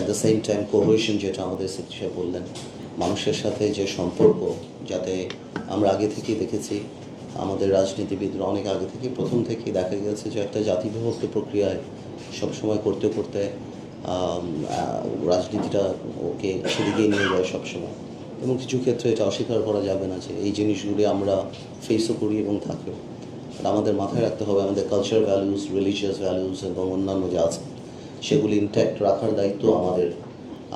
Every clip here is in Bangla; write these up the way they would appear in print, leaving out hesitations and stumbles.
দ্য সেম টাইম কোহেশন, যেটা আমাদের শিক্ষা বললেন, মানুষের সাথে যে সম্পর্ক, যাতে আমরা আগে থেকেই দেখেছি আমাদের রাজনীতিবিদরা অনেক আগে থেকে প্রথম থেকেই দেখা গেছে যে একটা জাতিবিভক্ত প্রক্রিয়ায় সবসময় করতে করতে রাজনীতিটা ওকে সেদিকে নিয়ে যায় সবসময়। এবং কিছু ক্ষেত্রে এটা অস্বীকার করা যাবে না যে এই জিনিসগুলি আমরা ফেসও করি এবং থাকেও। আর আমাদের মাথায় রাখতে হবে আমাদের কালচার ভ্যালুস, রিলিজিয়াস ভ্যালুস এবং অন্যান্য যা আছে সেগুলি ইনট্যাক্ট রাখার দায়িত্ব আমাদের।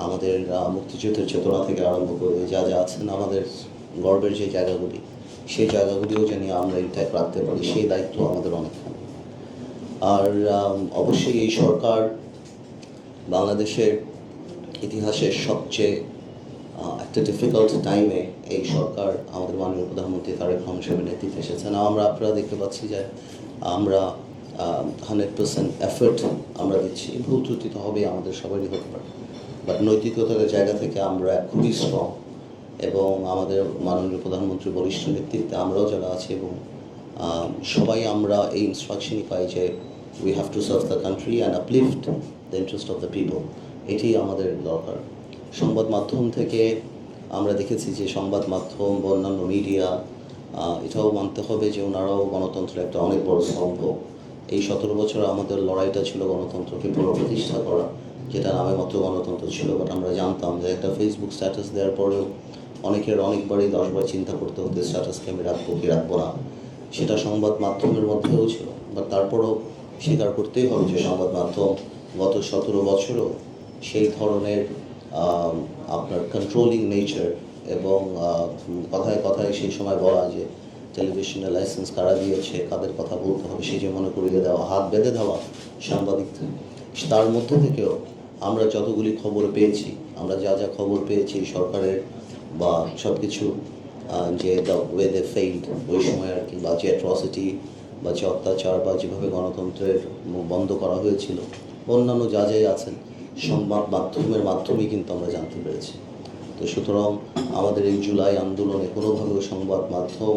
আমাদের মুক্তিযুদ্ধের চেতনা থেকে আরম্ভ করে যা যা আছেন আমাদের গর্বের যে জায়গাগুলি, সেই জায়গাগুলিও যেন আমরা ইনট্যাক্ট রাখতে পারি, সেই দায়িত্ব আমাদের অনেকখানি। আর অবশ্যই এই সরকার বাংলাদেশের ইতিহাসের সবচেয়ে একটা ডিফিকাল্ট টাইমে এই সরকার আমাদের মাননীয় প্রধানমন্ত্রী তারেক রহমান সাহেবের নেতৃত্বে এসেছেন। আপনারা দেখতে পাচ্ছি যে আমরা 100% এফর্ট আমরা দিচ্ছি। ভুল ত্রুটি তো হবে, আমাদের সবারই হতে পারে, বাট নৈতিকতার জায়গা থেকে আমরা খুবই স্ট্রং। এবং আমাদের মাননীয় প্রধানমন্ত্রী বরিষ্ঠ নেতৃত্বে আমরাও যারা আছি এবং সবাই আমরা এই ইনস্ট্রাকশনই পাই যে we have to serve the country and uplift the interest of the people. এটি আমাদের দরকার। সংবাদ মাধ্যম থেকে আমরা দেখেছি যে সংবাদ মাধ্যম বা অন্যান্য মিডিয়া, এটাও মানতে হবে যে ওনারাও গণতন্ত্রের একটা অনেক বড় স্তম্ভ। এই 17 বছর আমাদের লড়াইটা ছিল গণতন্ত্রকে পুনঃপ্রতিষ্ঠা করা, যেটা নামে মাত্র গণতন্ত্র ছিল। বাট আমরা জানতাম যে একটা ফেসবুক স্ট্যাটাস দেওয়ার পরেও অনেকের অনেকবারই 10বার চিন্তা করতে হতো স্ট্যাটাসকে আমি রাখবো কি রাখবো না। সেটা সংবাদ মাধ্যমের মধ্যেও ছিল, বাট তারপরও স্বীকার করতেই হবে যে সংবাদ মাধ্যম গত 17 বছরও সেই ধরনের আপনার কন্ট্রোলিং নেচার এবং কথায় কথায় সেই সময় বলা যে টেলিভিশনের লাইসেন্স কারা দিয়েছে, কাদের কথা বলতে হবে সেই যে মনে করিয়ে দেওয়া, হাত বেঁধে দেওয়া সাংবাদিকদের। তার মধ্যে থেকেও আমরা যতগুলি খবর পেয়েছি, আমরা যা যা খবর পেয়েছি সরকারের বা সব কিছু যে দ্য ওয়ে দে ফেইল্ড ওই সময় আর কি, বা যে অ্যাট্রসিটি বা যে অত্যাচার বা যেভাবে গণতন্ত্রের বন্ধ করা হয়েছিল, অন্যান্য যা যাই আছেন সংবাদ মাধ্যমের মাধ্যমেই কিন্তু আমরা জানতে পেরেছি। তো সুতরাং আমাদের এই জুলাই আন্দোলনে কোনোভাবেও সংবাদ মাধ্যম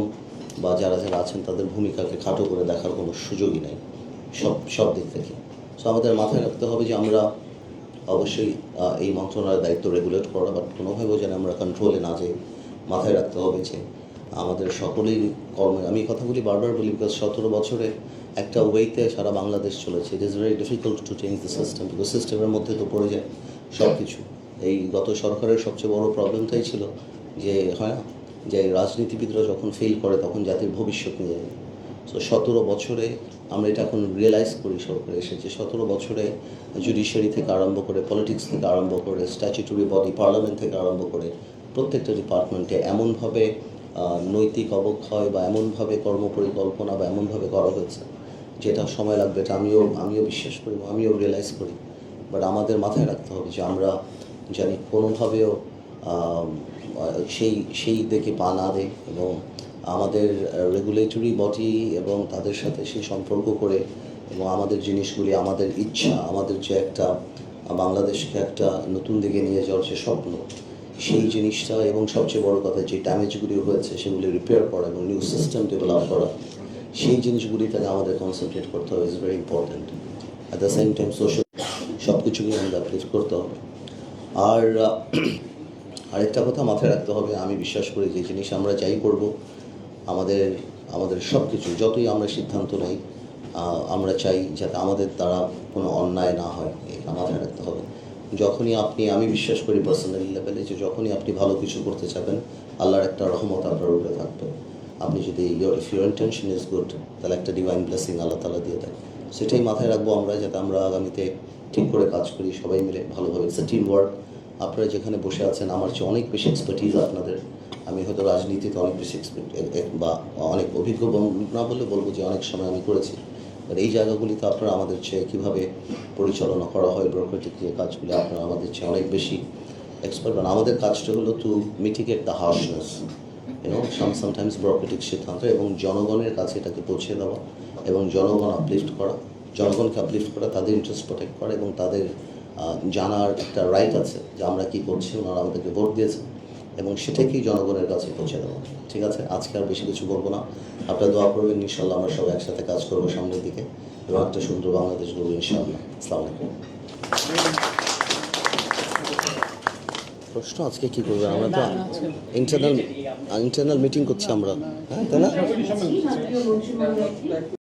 বা যারা যারা আছেন তাদের ভূমিকাকে খাটো করে দেখার কোনো সুযোগই নেই সব দিক থেকে। সো আমাদের মাথায় রাখতে হবে যে আমরা অবশ্যই এই মন্ত্রণালয়ের দায়িত্ব রেগুলেট করা, বাট কোনোভাবেও যেন আমরা কন্ট্রোলে না যাই। মাথায় রাখতে হবে যে আমাদের সকলেই কর্মে, আমি এই কথাগুলি বারবার বলি বিকজ 17 বছরে একটা ওয়েতে সারা বাংলাদেশ চলেছে। It is very difficult to change the system, because সিস্টেমের মধ্যে তো পড়ে যায় সব কিছু। এই গত সরকারের সবচেয়ে বড় প্রবলেমটাই ছিল যে হয় না যে রাজনীতিবিদরা যখন ফেল করে তখন জাতির ভবিষ্যৎ নিয়ে যায়। সো 17 বছরে আমরা এটা এখন রিয়েলাইজ করি সরকার এসেছে। 17 বছরে জুডিশিয়ারি থেকে আরম্ভ করে, পলিটিক্স থেকে আরম্ভ করে, স্ট্যাচুটরি বডি পার্লামেন্ট থেকে আরম্ভ করে প্রত্যেকটা ডিপার্টমেন্টে এমনভাবে নৈতিক অবক্ষয় বা এমনভাবে কর্মপরিকল্পনা বা এমনভাবে করা হয়েছে যেটা সময় লাগবে, এটা আমিও বিশ্বাস করি, আমিও রিয়েলাইজ করি। বাট আমাদের মাথায় রাখতে হবে যে আমরা জানি কোনোভাবেও সেই দিকে পা না দেয় এবং আমাদের রেগুলেটরি বডি এবং তাদের সাথে সেই সম্পর্ক করে এবং আমাদের জিনিসগুলি, আমাদের ইচ্ছা, আমাদের যে একটা বাংলাদেশকে একটা নতুন দিকে নিয়ে যাওয়ার যে স্বপ্ন, সেই জিনিসটা এবং সবচেয়ে বড় কথা যে ড্যামেজগুলি হয়েছে সেগুলি রিপেয়ার করা এবং নিউ সিস্টেম ডেভেলপ করা, সেই জিনিসগুলিতে আমাদের কনসেন্ট্রেট করতে হবে। Is very important. At the same time social সব কিছুকে আমাদের আপলিফ্ট করতে হবে। আর আরেকটা কথা মাথায় রাখতে হবে, আমি বিশ্বাস করি যে জিনিস আমরা যাই করব আমাদের সব কিছু যতই আমরা সিদ্ধান্ত নেই, আমরা চাই যাতে আমাদের দ্বারা কোনো অন্যায় না হয়, এটা মাথায় রাখতে হবে। যখনই আমি বিশ্বাস করি পার্সোনালি লেভেলে যে যখনই আপনি ভালো কিছু করতে চাবেন আল্লাহর একটা রহমত আপনার উপরে থাকবে। আপনি যদি if your intention is good, তাহলে একটা ডিভাইন ব্লেসিং আল্লাহ তাআলা দিয়ে দেয়। সেটাই মাথায় রাখবো আমরা, যাতে আমরা আগামীতে ঠিক করে কাজ করি সবাই মিলে ভালোভাবে। It's a team work. আপনারা যেখানে বসে আছেন আমার চেয়ে অনেক বেশি এক্সপার্টিজ আপনাদের। আমি হয়তো রাজনীতিতে অনেক বেশি বা অনেক অভিজ্ঞ না বলে বলবো যে অনেক সময় আমি করেছি, বাট এই জায়গাগুলিতে আপনারা আমাদের চেয়ে কীভাবে পরিচালনা করা হয় ব্যুরোক্রেটিক যে কাজগুলি, আপনারা আমাদের চেয়ে অনেক বেশি এক্সপার্ট। কারণ আমাদের কাজটা হলো to mitigate the harshness sometimes bureaucratic সিদ্ধান্ত এবং জনগণের কাছে এটাকে পৌঁছে দেওয়া এবং জনগণকে আপলিফ্ট করা, তাদের ইন্টারেস্ট প্রোটেক্ট করা এবং তাদের জানার একটা রাইট আছে যে আমরা কী করছি, ওনারা আমাদেরকে ভোট দিয়েছে এবং সেটাকেই জনগণের কাছে পৌঁছে দেওয়া। ঠিক আছে, আজকে আর বেশি কিছু বলবো না। আপনারা দোয়া করবেন, ইনশাল্লাহ আমরা সবাই একসাথে কাজ করবো সামনের দিকে এবং একটা সুন্দর বাংলাদেশ গড়বো ইনশাআল্লাহ। আসসালামু আলাইকুম। প্রশ্ন আজকে কি করবেন? আমরা তো ইন্টারনাল মিটিং করছি আমরা, হ্যাঁ তাই না?